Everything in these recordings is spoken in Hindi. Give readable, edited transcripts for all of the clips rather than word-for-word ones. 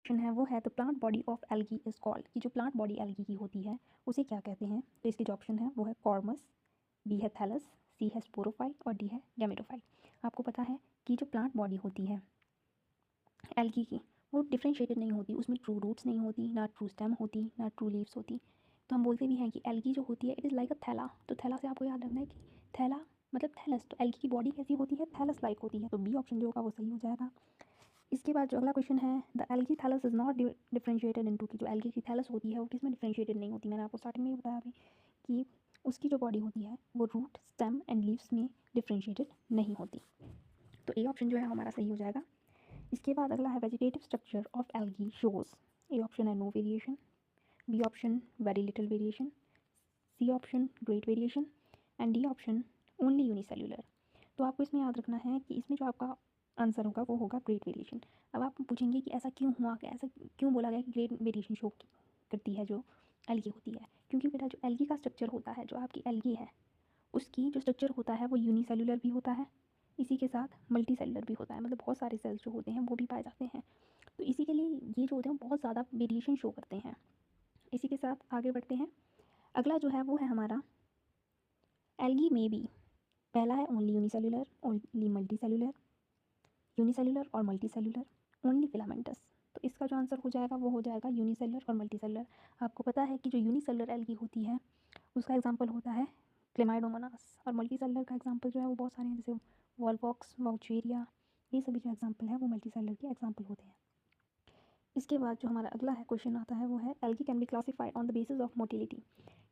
क्वेश्चन है वो है the plant body of algae is called, कि जो प्लांट बॉडी एल्गी की होती है उसे क्या कहते हैं। तो इसके जो ऑप्शन है वो है कॉर्मस, बी है थैलस, सी है स्पोरोफाइट और डी है गैमेटोफाइट। आपको पता है कि जो प्लांट बॉडी होती है एल्गी की वो डिफ्रेंशिएटेड नहीं होती, उसमें ट्रू रूट्स नहीं होती, ना ट्रू स्टेम होती, ना ट्रू लीव्स होती। तो हम बोलते भी हैं कि एल्गी जो होती है इट इज़ लाइक अ थैला। तो थैला से आपको याद रखना है कि थैला मतलब थैलस, तो एल्गी की बॉडी कैसी होती है, थैलस लाइक होती है। तो बी ऑप्शन जो होगा वो सही हो जाएगा। इसके बाद जो अगला क्वेश्चन है the algae thallus is not differentiated into, की जो एल्गी की थैलस होती है वो किसमें डिफरेंशिएटेड नहीं होती। मैंने आपको स्टार्टिंग में ही बताया अभी कि उसकी जो बॉडी होती है वो रूट स्टेम एंड लीव्स में डिफरेंशिएटेड नहीं होती। तो ए ऑप्शन जो है हमारा सही हो जाएगा। इसके बाद अगला है vegetative structure of algae shows. A option है no variation, B option very little variation, C option great variation and D option only unicellular. तो आपको इसमें याद रखना है कि इसमें जो आपका आंसर होगा वो होगा ग्रेट वेरिएशन। अब आप पूछेंगे कि ऐसा क्यों हुआ, कि ऐसा क्यों बोला गया कि ग्रेट वेरिएशन शो करती है जो एल्गी होती है। क्योंकि बेटा जो एल्गी का स्ट्रक्चर होता है, जो आपकी एल्गी है उसकी जो स्ट्रक्चर होता है वो यूनिसेल्यूलर भी होता है, इसी के साथ मल्टी सेलुलर भी होता है, मतलब बहुत सारे सेल्स जो होते हैं वो भी पाए जाते हैं। तो इसी के लिए ये जो होते हैं बहुत ज़्यादा वेरिएशन शो करते हैं। इसी के साथ आगे बढ़ते हैं। अगला जो है वो है हमारा एल्गी में बी। पहला है only unicellular, only multi cellular, unicellular और मल्टी सेलुलर, ओनली फिलामेंटस। तो इसका जो आंसर हो जाएगा वो हो जाएगा यूनिसेलुलर और मल्टी सेलुलर। आपको पता है कि जो यूनिसेलुलर एल्गी होती है उसका एग्जांपल होता है क्लेमाइडोमोनास, और मल्टी सेलुलर का एग्जांपल जो है वो बहुत सारे हैं, जैसे वॉलवॉक्स, वाउचेरिया, ये सभी जो एग्जांपल है वो मल्टी सेलुलर के एग्जांपल होते हैं। इसके बाद जो हमारा अगला है क्वेश्चन आता है वो है algae can be classified on the basis of motility,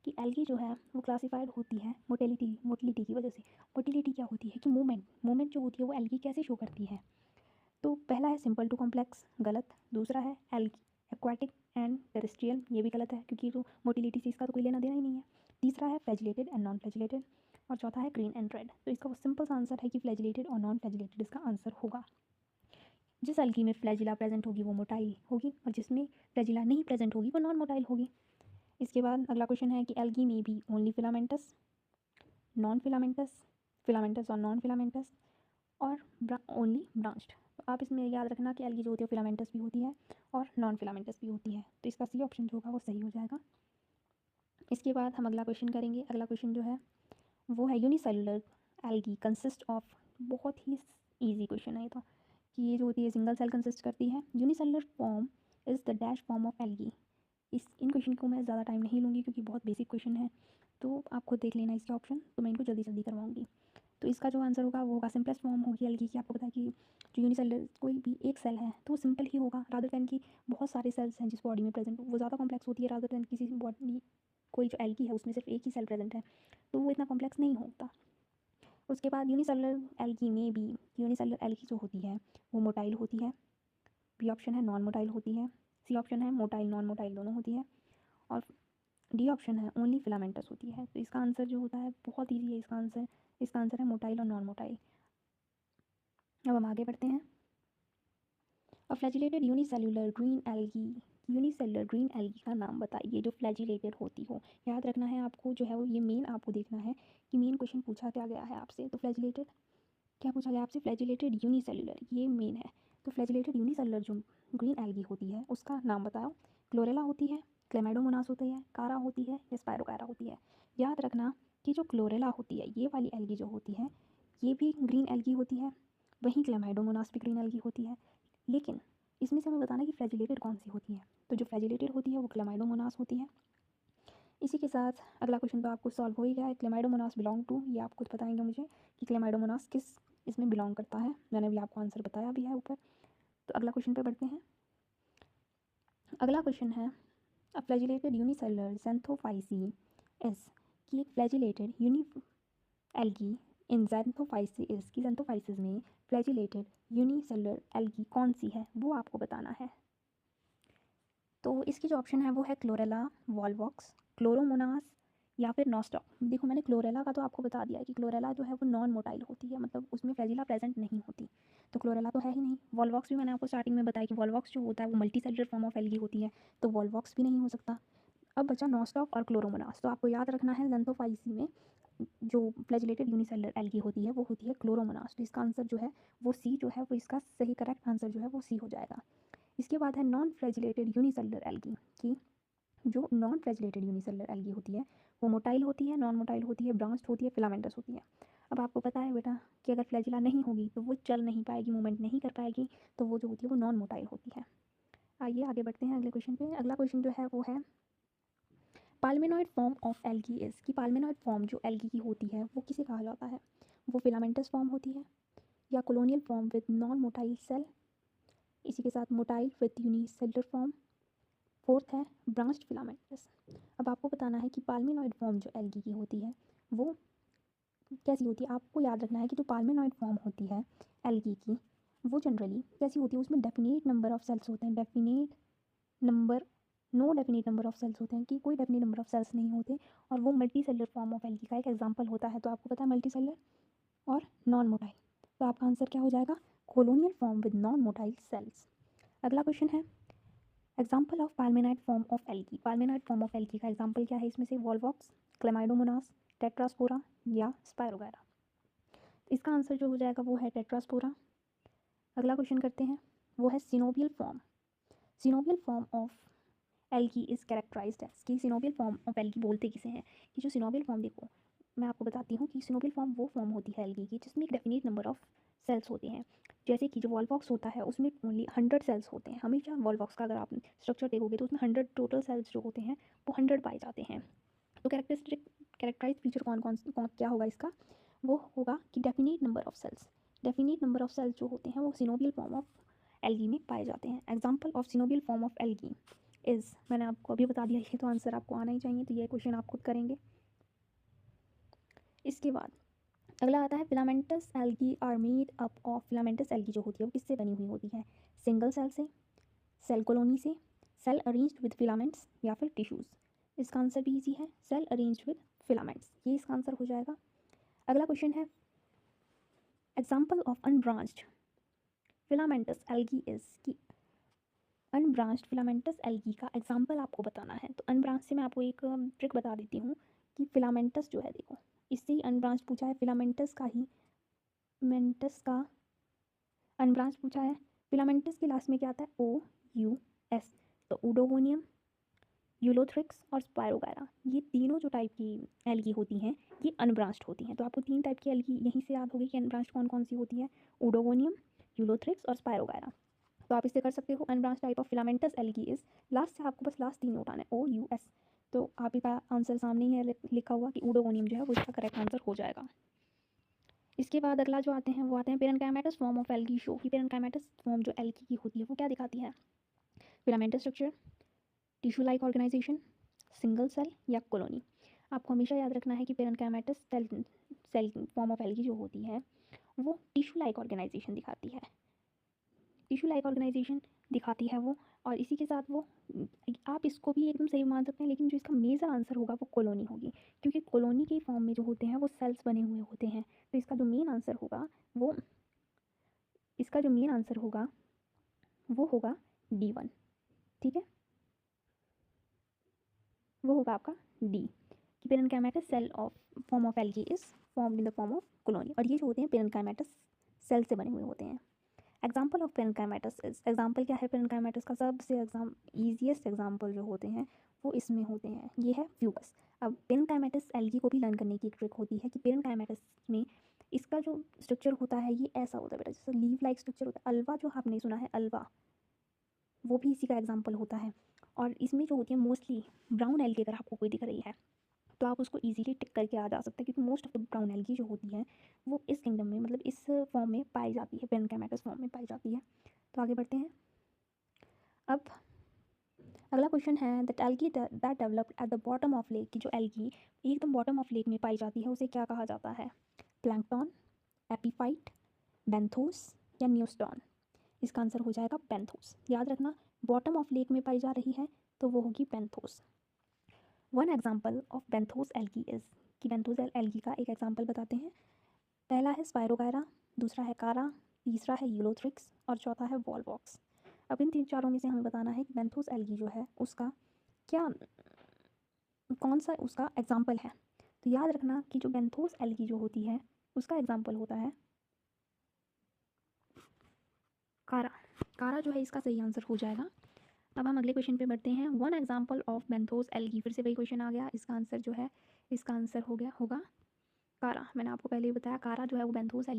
कि एल्गी जो है वो क्लासिफाइड होती है मोटिलिटी की वजह से। मोटिलिटी क्या होती है कि मूवमेंट जो होती है वो एल्गी कैसे शो करती है। तो पहला है सिंपल टू कॉम्प्लेक्स, गलत। दूसरा है एल्गी एक्वाटिक एंड टेरेस्ट्रियल, ये भी गलत है क्योंकि जो मोटिलिटी से इसका तो कोई लेना देना ही नहीं है। तीसरा है फ्लैजिलेटेड एंड नॉन फ्लैजिलेटेड, और चौथा है ग्रीन एंड रेड। तो इसका सिंपल सा आंसर है कि फ्लैजिलेटेड और नॉन फ्लैजिलेटेड इसका आंसर होगा। जिस एल्गी में फ्लैजिला प्रेजेंट होगी वो मोटाइल होगी, और जिसमें फ्लैजिला नहीं प्रेजेंट होगी वो नॉन मोटाइल होगी। इसके बाद अगला क्वेश्चन है कि एल्गी में बी only filamentous, non filamentous, filamentous और नॉन फिलामेंटस, और ओनली ब्रांच्ड। तो आप इसमें याद रखना कि एल्गी जो होती है फिलामेंटस भी होती है और नॉन फिलामेंटस भी होती है। तो इसका सी ऑप्शन जो होगा वो सही हो जाएगा। इसके बाद हम अगला क्वेश्चन करेंगे। अगला क्वेश्चन जो है वो है यूनिसेलुलर एल्गी कंसिस्ट ऑफ, बहुत ही ईजी क्वेश्चन है ये तो, कि ये जो होती है सिंगल सेल कंसिस्ट करती है। Unicellular form is the dash form of algae. In question को मैं ज़्यादा टाइम नहीं लूँगी क्योंकि बहुत बेसिक क्वेश्चन है, तो आप खुद देख लेना इसके ऑप्शन, तो मैं इनको जल्दी जल्दी करवाऊँगी। तो इसका जो आंसर होगा वो होगा सिंपलेस्ट फॉर्म होगी एल्गी की। आपको पता है कि जो यूनिसेलुलर कोई भी एक सेल है तो वो सिंपल ही होगा, रादर दैन की बहुत सारे सेल्स हैं जिस बॉडी में प्रेजेंट, वो ज़्यादा कॉम्प्लेक्स होती है रादर दैन किसी बॉडी, कोई जो एल्गी है उसमें सिर्फ एक ही सेल प्रेजेंट है तो वो इतना कॉम्प्लेक्स नहीं होता। उसके बाद यूनिसेलुलर एल्गी में भी, यूनिसेलुलर एल्गी जो होती है वो मोटाइल होती है, बी ऑप्शन है नॉन मोटाइल होती है, सी ऑप्शन है मोटाइल नॉन मोटाइल दोनों होती है, और डी ऑप्शन है ओनली फिलामेंटस होती है। तो इसका आंसर जो होता है बहुत ईजी है, इसका आंसर है मोटाइल और नॉन मोटाइल। अब हम आगे बढ़ते हैं। और flagellated unicellular green algae, unicellular green algae का नाम बताइए जो फ्लैजिलेटेड होती हो। याद रखना है आपको जो है वो ये मेन आपको देखना है कि मेन क्वेश्चन पूछा क्या गया है आपसे। तो फ्लैजिलेटेड क्या पूछा गया आपसे, फ्लैजिलेटेड यूनिसेलुलर, ये मेन है। तो फ्लैजिलेटेड यूनिसेलुलर जो ग्रीन एल्गी होती है उसका नाम बताओ। क्लोरेला होती है, क्लेमाइडोमोनास होती है, कारा होती है या स्पायरोकारा होती है। याद रखना कि जो क्लोरेला होती है ये वाली एल्गी जो होती है ये भी ग्रीन एल्गी होती है, वहीं क्लेमाइडोमोनास भी ग्रीन एल्गी होती है, लेकिन इसमें से हमें बताना कि फ्लैजिलेटेड कौन सी होती है। तो जो फ्लैजिलेटेड होती है वो क्लेमाइडोमोनास होती है। इसी के साथ अगला क्वेश्चन तो आपको सॉल्व हो ही गया है। क्लेमाइडोमोनास बिलोंग टू, ये आप खुद बताएंगे मुझे कि क्लेमाइडोमोनास किस इसमें बिलोंग करता है, मैंने भी आपको आंसर बताया भी है ऊपर। तो अगला क्वेश्चन पे बढ़ते हैं। अगला क्वेश्चन है अ फ्लैजिलेटेड यूनिसेलुलर ज़ैंथोफाइसीस, कि एक फ्लैजिलेटेड यूनि एल्गी इन ज़ैंथोफाइसीस की ज़ैंथोफाइसीस में फ्लैजिलेटेड यूनिसेलुलर एल्गी कौन सी है वो आपको बताना है। तो इसकी जो ऑप्शन है वो है क्लोरेला, वॉलवॉक्स, क्लोरोमोनास या फिर नॉस्टॉक। देखो मैंने क्लोरेला का तो आपको बता दिया है कि क्लोरेला जो है वो नॉन मोटाइल होती है, मतलब उसमें फ्लैजिला प्रेजेंट नहीं होती, तो क्लोरेला तो है ही नहीं। वॉलवॉक्स भी मैंने आपको स्टार्टिंग में बताया कि वॉलवॉक्स जो होता है वो multi cellular form of algae होती है, तो वॉलवॉक्स भी नहीं हो सकता। अब बचा नॉस्टॉक और क्लोरोमोनास। तो आपको याद रखना है ज़ैंथोफाइसी में जो फ्लैजिलेटेड यूनिसेलुलर एल्गी होती है वो होती है क्लोरोमोनास। तो इसका आंसर जो है वो सी जो है वो इसका सही करेक्ट आंसर जो है वो सी हो जाएगा। इसके बाद है नॉन फ्लैजिलेटेड यूनिसेलुलर एल्गी की जो नॉन फ्लैजिलेटेड यूनिसेलुलर एल्गी होती है वो मोटाइल होती है, नॉन मोटाइल होती है, ब्रांच्ड होती है, फिलामेंटस होती है। अब आपको पता है बेटा कि अगर फ्लैजिला नहीं होगी तो वो चल नहीं पाएगी, मूवमेंट नहीं कर पाएगी, तो वो जो होती है वो नॉन मोटाइल होती है। आइए आगे बढ़ते हैं अगले क्वेश्चन पे। अगला क्वेश्चन जो है वो है पाल्मेनॉइड फॉर्म ऑफ एल्गी इज कि पाल्मेनॉइड फॉर्म जो एल्गी की होती है वो किसे कहा जाता है? वो फिलामेंटस फॉर्म होती है या colonial form with non motile cell, इसी के साथ motile with unicellular form, fourth है ब्रांच्ड फिलामेंटस। अब आपको बताना है कि पाल्मेनॉइड फॉर्म जो एल्गी की होती है वो कैसी होती है। आपको याद रखना है कि जो पाल्मेनॉइड फॉर्म होती है एल्गी की वो जनरली कैसी होती है, उसमें डेफिनेट नंबर ऑफ सेल्स होते हैं, definite number, no definite number of cells होते हैं कि कोई डेफिनेट नंबर ऑफ सेल्स नहीं होते, और वो multi cellular form of algae का एक एग्जांपल होता है। तो आपको पता है मल्टी सेलुलर और नॉन मोटाइल, तो आपका आंसर क्या हो जाएगा? Colonial form with non motile cells. अगला क्वेश्चन है example of palmelloid form of algae. Palmelloid form of algae का एग्जाम्पल क्या है? इसमें से वॉल्वॉक्स, क्लेमाइडोमोनास, टेट्रास्पोरा या स्पायरोगायरा। इसका आंसर जो हो जाएगा वो है टेट्रास्पोरा। अगला क्वेश्चन करते हैं, वो है synovial form. Synovial form of algae is characterised as कि सिनोवियल फॉर्म ऑफ एल्गी बोलते किसे हैं? कि जो सिनोवियल फॉर्म, देखो मैं आपको बताती हूँ कि सिनोवियल फॉर्म वो फॉर्म होती है एल्गी की जिसमें एक डेफिनेट नंबर ऑफ सेल्स होते हैं। जैसे कि जो वॉल्वॉक्स होता है उसमें ओनली 100 सेल्स होते हैं। हमेशा वॉल्वॉक्स का अगर आप स्ट्रक्चर देखोगे तो उसमें 100 टोटल सेल्स जो होते हैं वो 100 पाए जाते हैं। तो कैरेक्टराइज फीचर कौन क्या होगा इसका? वो होगा कि definite number of cells. Definite number of cells जो होते हैं वो सिनोवियल फॉर्म ऑफ एल्गी में पाए जाते हैं। Example of synovial form of algae is, मैंने आपको अभी बता दिया, ये तो आंसर आपको आना ही चाहिए, तो ये क्वेश्चन आप खुद करेंगे। इसके बाद अगला आता है filamentous algae are made up of. Filamentous algae जो होती है वो किससे बनी हुई होती है? सिंगल सेल से, सेल कॉलोनी से, सेल अरेंज्ड विद फिलामेंट्स या फिर टिश्यूज़। इसका आंसर भी इजी है, सेल अरेंज्ड विद फिलामेंट्स, ये इसका आंसर हो जाएगा। अगला क्वेश्चन है example of unbranched filamentous algae is कि अनब्रांच्ड फिलामेंटस एल्गी का एग्जाम्पल आपको बताना है। तो अनब्रांच से मैं आपको एक ट्रिक बता देती हूँ कि फिलामेंटस जो है, देखो इससे ही अनब्रांच पूछा है, फिलामेंटस का ही मेंटस का अनब्रांच पूछा है। फिलामेंटस के लास्ट में क्या आता है? ओ यू एस। तो उडोगोनियम, यूलोथ्रिक्स और स्पायरोगायरा, ये तीनों जो टाइप की एल्गी होती हैं ये अनब्रांच्ड होती हैं। तो आपको 3 टाइप की एल्गी यहीं से याद होगी कि अनब्रांच्ड कौन कौन सी होती है? उडोगोनियम, यूलोथ्रिक्स और स्पायरोगायरा। तो आप इससे कर सकते हो unbranch type of filamentous algae is, last से आपको बस लास्ट 3 उठाना है, ओ यू एस। तो आप इसका आंसर सामने ही है लिखा हुआ कि उडोगोनियम जो है वो इसका करेक्ट आंसर हो जाएगा। इसके बाद अगला जो आते हैं वो आते हैं पेरेन्काइमेटस फॉर्म ऑफ एल्गी शो कि पेरेन्काइमेटस फॉर्म जो एल्गी की होती है वो क्या दिखाती है? Filamentous structure, tissue like organisation, single cell या कॉलोनी। आपको हमेशा याद रखना है कि parenchymatous cell form of algae जो होती है वो टिश्यू लाइक ऑर्गेनाइजेशन दिखाती है, टिश्यू लाइक ऑर्गेनाइजेशन दिखाती है वो। और इसी के साथ वो, आप इसको भी एकदम सही मान सकते हैं, लेकिन जो इसका मेजर आंसर होगा वो कॉलोनी होगी, क्योंकि कॉलोनी के फॉर्म में जो होते हैं वो सेल्स बने हुए होते हैं। तो इसका जो मेन आंसर होगा वो, इसका जो मेन आंसर होगा वो होगा D1। ठीक है, वो होगा आपका डी कि parenchymatous cell of form of algae is formed in the form of colony. और ये जो होते हैं पेरेन्काइमेटस सेल से बने हुए होते हैं। एग्जाम्पल ऑफ पेरेन्काइमेटस इज, एग्जाम्पल क्या है पेरेन्काइमेटस का? सबसे ईजिएस्ट एग्जाम्पल जो होते हैं वो इसमें होते हैं, ये है फ्यूगस। अब पेरेन्काइमेटस एल्गी को भी लर्न करने की एक ट्रिक होती है कि पेरेन्काइमेटस में इसका जो स्ट्रक्चर होता है ये ऐसा होता है बेटा, जैसे लीव लाइक स्ट्रक्चर होता है। अल्वा जो आपने सुना है, अल्वा, वो भी इसी का एग्जाम्पल होता है। और इसमें जो होती है मोस्टली ब्राउन एल्गी, अगर आपको कोई दिख रही है तो आप उसको इजीली टिक करके आ जा सकते हैं, क्योंकि most of the brown algae जो होती है वो इस किंगडम में, मतलब इस फॉर्म में पाई जाती है, पेरेन्काइमेटस फॉर्म में पाई जाती है। तो आगे बढ़ते हैं। अब अगला क्वेश्चन है that algae that developed at the bottom of lake की जो एल्गी एकदम बॉटम ऑफ लेक में पाई जाती है उसे क्या कहा जाता है? प्लैंकटन, एपीफाइट, बेंथोस या न्यूस्टॉन। इसका आंसर हो जाएगा बेंथोस। याद रखना, बॉटम ऑफ लेक में पाई जा रही है तो वो होगी benthos. One example of benthos algae is कि बेंथोस एल्गी का एक एग्जाम्पल बताते हैं। पहला है स्पायरोगायरा, दूसरा है कारा, तीसरा है यूलोथ्रिक्स और चौथा है वॉलवॉक्स। अब इन 3-4 में से हमें बताना है कि बेंथोस एल्गी जो है उसका क्या, कौन सा उसका एग्जाम्पल है। तो याद रखना कि जो बेंथोस एल्गी जो होती है उसका एग्जाम्पल होता है कारा। कारा जो है इसका सही आंसर हो जाएगा। अब हम अगले क्वेश्चन पे बढ़ते हैं। One example of benthos algae, फिर से वही क्वेश्चन आ गया। इसका आंसर जो है, इसका आंसर हो गया होगा कारा। मैंने आपको पहले ही बताया कारा जो है वो बेंथोस एल्गी